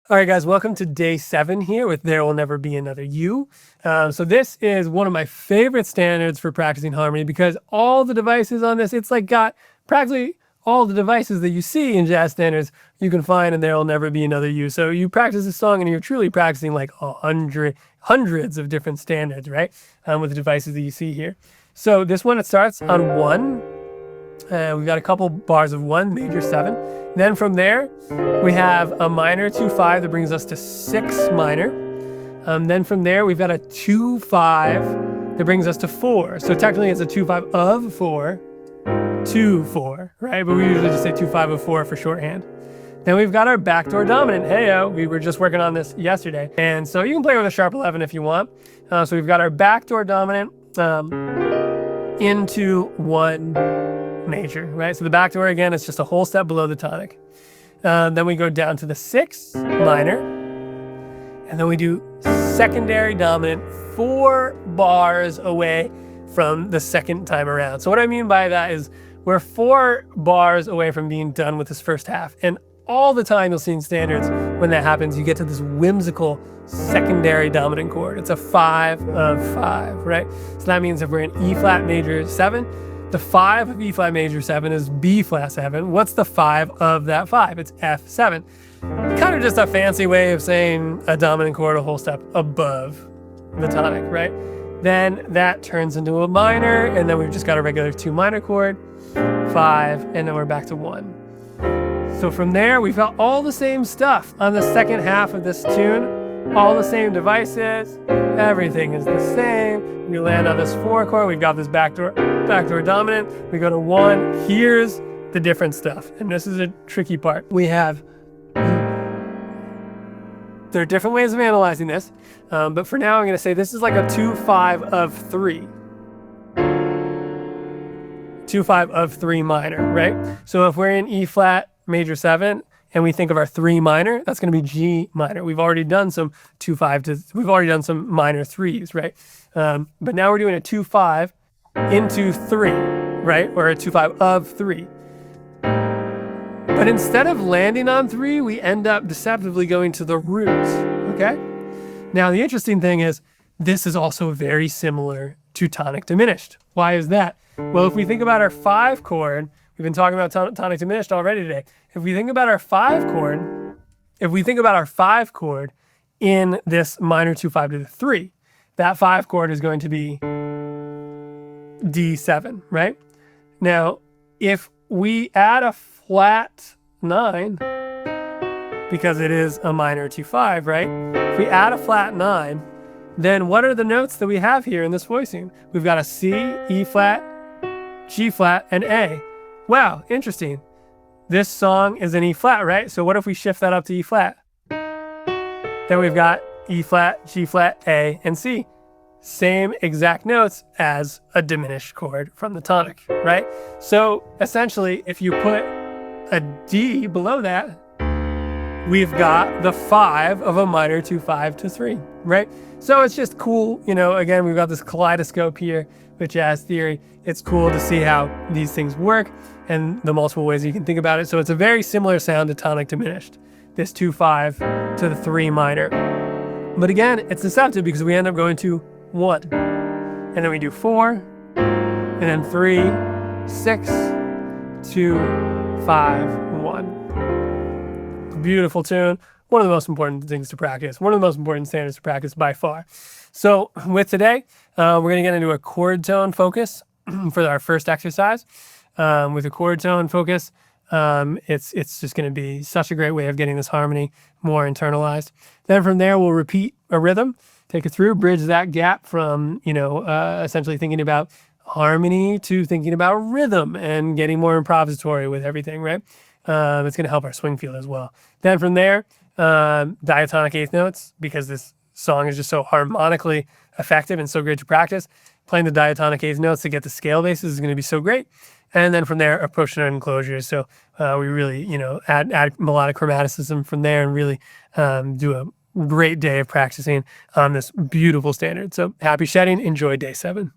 All right, guys, welcome to day 7 here with There Will Never Be Another You. So this is one of my favorite standards for practicing harmony because all the devices on this, it's like got practically all the devices that you see in jazz standards you can find in There Will Never Be Another You. So you practice this song and you're truly practicing like hundreds of different standards, right? With the devices that you see here. So this one, it starts on 1. We've got a couple bars of 1, major 7. Then from there, we have a minor 2-5 that brings us to 6 minor. Then from there, we've got a 2-5 that brings us to 4. So technically, it's a 2-5 of 4, 2-4, right? But we usually just say 2-5 of 4 for shorthand. Then we've got our backdoor dominant. Hey-o, we were just working on this yesterday. And so you can play with a sharp 11 if you want. So we've got our backdoor dominant into 1 major, right? So the backdoor, again, it's just a whole step below the tonic. Then we go down to the 6 minor, and then we do secondary dominant 4 bars away from the second time around. So what I mean by that is we're 4 bars away from being done with this first half. And all the time you'll see in standards when that happens, you get to this whimsical secondary dominant chord. It's a 5 of 5, right? So that means if we're in E flat major 7, the 5 of E flat major 7 is B flat 7. What's the 5 of that 5? It's F7. Kind of just a fancy way of saying a dominant chord a whole step above the tonic, right? Then that turns into a minor, and then we've just got a regular 2 minor chord, 5, and then we're back to 1. So from there, we've got all the same stuff on the second half of this tune, all the same devices, everything is the same. We land on this 4 chord, we've got this backdoor dominant, we go to 1. Here's the different stuff, and this is a tricky part. We have, there are different ways of analyzing this, but for now I'm gonna say this is like a 2-5 of 3. 2-5 of 3 minor, right? So if we're in E flat major 7, and we think of our 3 minor, that's going to be G minor. We've already done some 2-5 we've already done some minor 3s, right? But now we're doing a 2-5 into 3, right? Or a 2-5 of 3. But instead of landing on 3, we end up deceptively going to the root, okay? Now, the interesting thing is, this is also very similar to tonic diminished. Why is that? Well, if we think about our 5 chord, we've been talking about tonic diminished already today. If we think about our 5 chord, in this minor 2-5 to the 3, that 5 chord is going to be D7, right? Now, if we add a flat 9, because it is a minor 2-5, right? If we add a flat 9, then what are the notes that we have here in this voicing? We've got a C, E flat, G flat, and A. Wow, interesting. This song is in E flat, right? So what if we shift that up to E flat? Then we've got E flat, G flat, A, and C. Same exact notes as a diminished chord from the tonic, right? So essentially, if you put a D below that, we've got the 5 of a minor 2-5 to 3, right? So it's just cool, you know, again, we've got this kaleidoscope here with jazz theory. It's cool to see how these things work and the multiple ways you can think about it. So it's a very similar sound to tonic diminished, this 2-5 to the 3 minor. But again, it's deceptive because we end up going to 1. And then we do 4, and then 3, 6, 2, 5, 1. Beautiful tune. One of the most important things to practice. One of the most important standards to practice by far. So with today, we're going to get into a chord tone focus for our first exercise. With a chord tone focus, it's just going to be such a great way of getting this harmony more internalized. Then from there, we'll repeat a rhythm, take it through, bridge that gap from, essentially thinking about harmony to thinking about rhythm and getting more improvisatory with everything, right? It's going to help our swing feel as well. Then from there, diatonic 8th notes, because this song is just so harmonically effective and so great to practice. Playing the diatonic 8th notes to get the scale basis is going to be so great. And then from there, approach note enclosures. So we really, add melodic chromaticism from there and really do a great day of practicing on this beautiful standard. So happy shedding. Enjoy day 7.